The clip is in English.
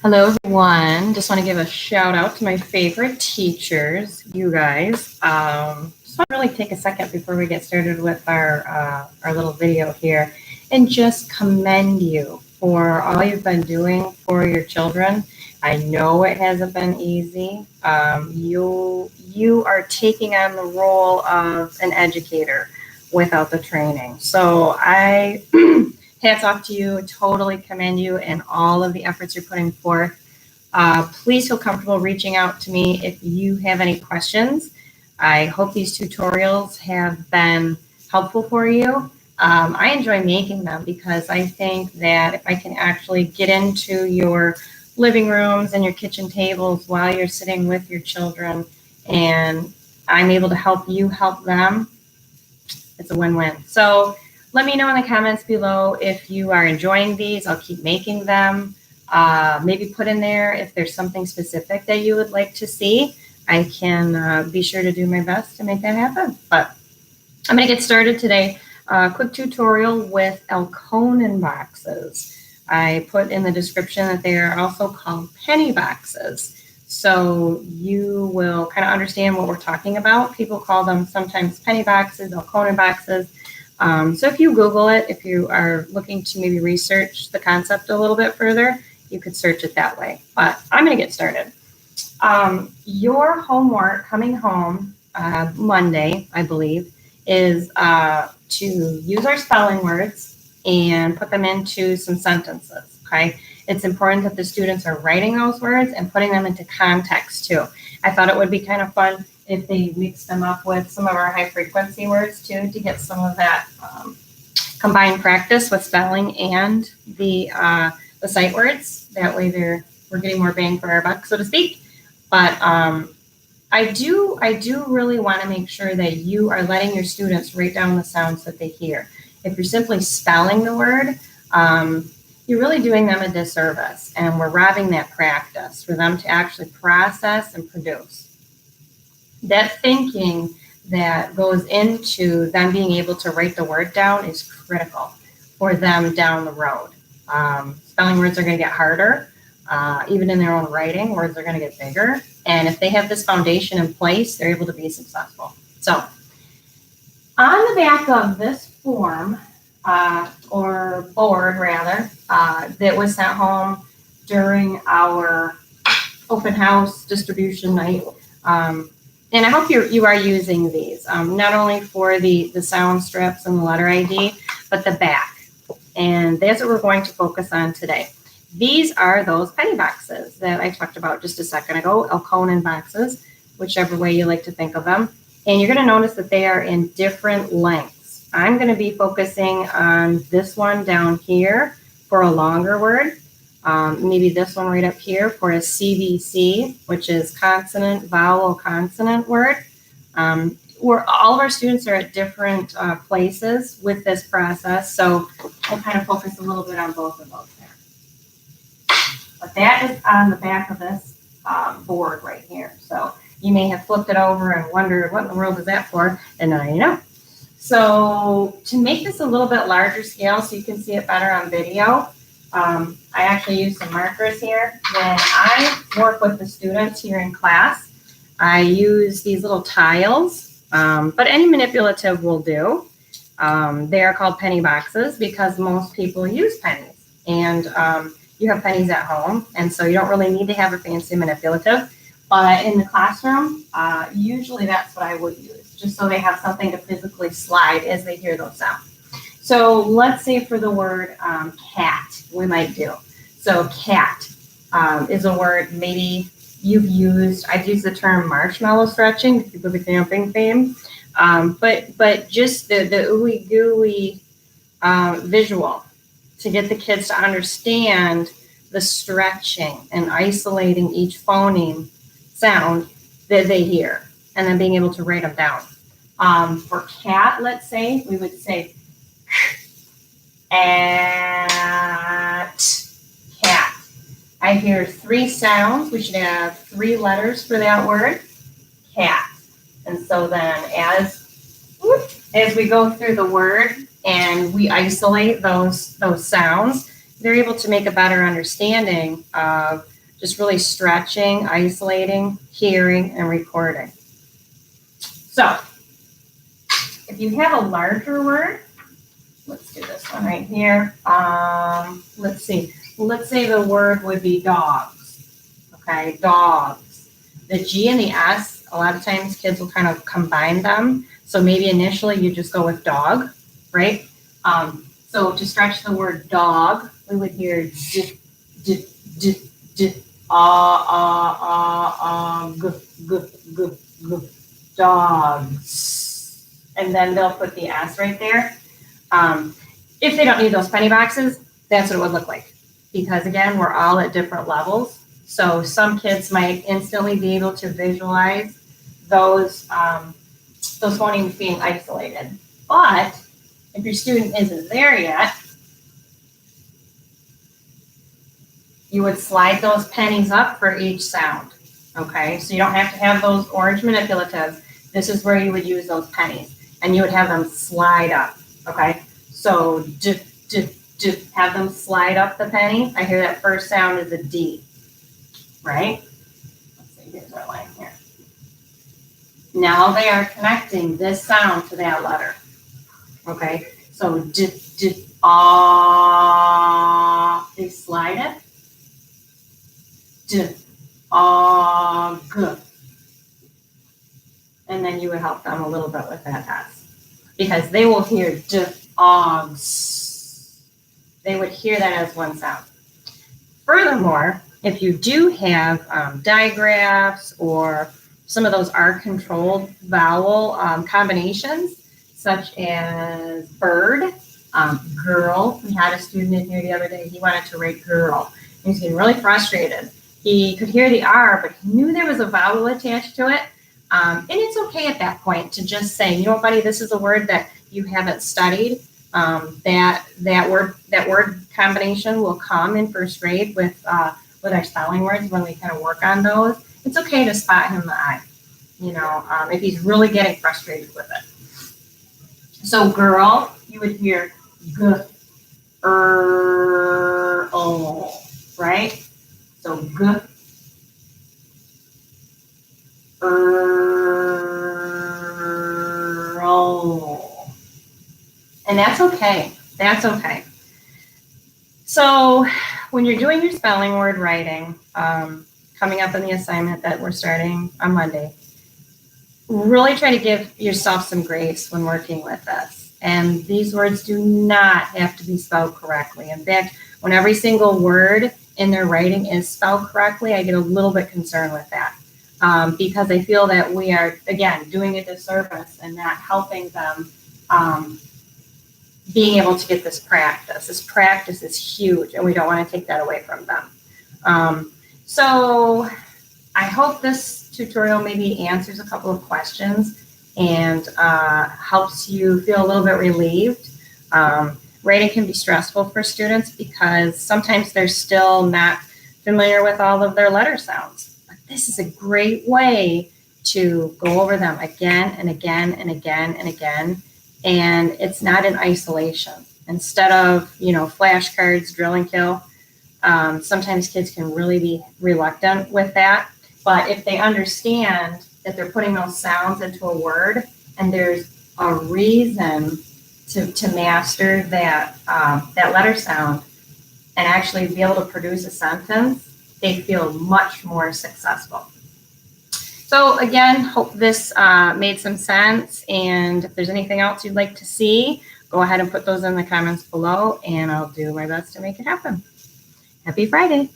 Hello, everyone. Just want to give a shout out to my favorite teachers, you guys. Just want to really take a second before we get started with our little video here and just commend you for all you've been doing for your children. I know it hasn't been easy. You are taking on the role of an educator without the training. So I hats off to you, totally commend you and all of the efforts you're putting forth. Please feel comfortable reaching out to me if you have any questions. I hope these tutorials have been helpful for you. I enjoy making them because I think that if I can actually get into your living rooms and your kitchen tables while you're sitting with your children and I'm able to help you help them, it's a win-win. So let me know in the comments below if you are enjoying these. I'll keep making them. Maybe put in there if there's something specific that you would like to see. I can be sure to do my best to make that happen. But I'm going to get started today. Quick tutorial with Alconin boxes. I put in the description that they are also called penny boxes. So you will kind of understand what we're talking about. People call them sometimes penny boxes, Alconin boxes. So if you Google it, if you are looking to maybe research the concept a little bit further, you could search it that way. But I'm going to get started. Your homework coming home Monday, I believe, is to use our spelling words and put them into some sentences, okay? It's important that the students are writing those words and putting them into context too. I thought it would be kind of fun if they mix them up with some of our high frequency words too, to get some of that combined practice with spelling and the sight words. That way we're getting more bang for our buck, so to speak. But I do really want to make sure that you are letting your students write down the sounds that they hear. If you're simply spelling the word, you're really doing them a disservice, and we're robbing that practice for them to actually process and produce. That thinking that goes into them being able to write the word down is critical for them down the road. Spelling words are going to get harder. Even in their own writing, words are going to get bigger. And if they have this foundation in place, they're able to be successful. So on the back of this form, or board rather, that was sent home during our open house distribution night, and I hope you are using these, not only for the sound strips and the letter ID, but the back. And that's what we're going to focus on today. These are those penny boxes that I talked about just a second ago, Alconin boxes, whichever way you like to think of them. And you're going to notice that they are in different lengths. I'm going to be focusing on this one down here for a longer word. Maybe this one right up here for a CVC, which is consonant, vowel, consonant word. Where all of our students are at different places with this process, so we'll kind of focus a little bit on both of those there. But that is on the back of this board right here. So you may have flipped it over and wondered what in the world is that for, and now you know. So to make this a little bit larger scale so you can see it better on video, I actually use some markers here. When I work with the students here in class, I use these little tiles, but any manipulative will do. They are called penny boxes because most people use pennies, and you have pennies at home, and so you don't really need to have a fancy manipulative. But in the classroom, usually that's what I would use, just so they have something to physically slide as they hear those sounds. So let's say for the word cat, we might do. So cat is a word maybe you've used. I've used the term marshmallow stretching, people with camping fame. But just the ooey gooey visual to get the kids to understand the stretching and isolating each phoneme sound that they hear, and then being able to write them down. For cat, let's say, we would say at cat. I hear 3 sounds. We should have 3 letters for that word, cat. And so then as we go through the word and we isolate those sounds, they're able to make a better understanding of just really stretching, isolating, hearing, and recording. So if you have a larger word, let's do this one right here. Let's see. Let's say the word would be dogs. Okay, dogs. The G and the S, a lot of times kids will kind of combine them. So maybe initially you just go with dog, right? So to stretch the word dog, we would hear d, d, d, d, g, g, g, g, dogs. And then they'll put the S right there. If they don't need those penny boxes, that's what it would look like. Because again, we're all at different levels. So some kids might instantly be able to visualize those phonemes being isolated. But if your student isn't there yet, you would slide those pennies up for each sound. Okay, so you don't have to have those orange manipulatives. This is where you would use those pennies. And you would have them slide up. Okay, so have them slide up the penny. I hear that first sound is a D, right? Let's see, here's our line here. Now they are connecting this sound to that letter. Okay, so they slide it. G. And then you would help them a little bit with that S. Because they will hear dogs. They would hear that as one sound. Furthermore, if you do have digraphs or some of those R-controlled vowel combinations, such as bird, girl. We had a student in here the other day, he wanted to write girl. He was getting really frustrated. He could hear the R, but he knew there was a vowel attached to it. And it's okay at that point to just say, you know what, buddy, this is a word that you haven't studied. That word combination will come in first grade with our spelling words when we kind of work on those. It's okay to spot him the I, if he's really getting frustrated with it. So girl, you would hear g, o, right? So g, o. And that's okay. That's okay. So when you're doing your spelling word writing, coming up in the assignment that we're starting on Monday, really try to give yourself some grace when working with this. And these words do not have to be spelled correctly. In fact, when every single word in their writing is spelled correctly, I get a little bit concerned with that. Because I feel that we are, again, doing a disservice and not helping them being able to get this practice. This practice is huge, and we don't want to take that away from them. So I hope this tutorial maybe answers a couple of questions and helps you feel a little bit relieved. Writing can be stressful for students because sometimes they're still not familiar with all of their letter sounds. But this is a great way to go over them again and again and again and again. And it's not in isolation. Instead of, flashcards, drill and kill, sometimes kids can really be reluctant with that. But if they understand that they're putting those sounds into a word and there's a reason to master that letter sound and actually be able to produce a sentence, they feel much more successful. So again, hope this made some sense. And if there's anything else you'd like to see, go ahead and put those in the comments below, and I'll do my best to make it happen. Happy Friday.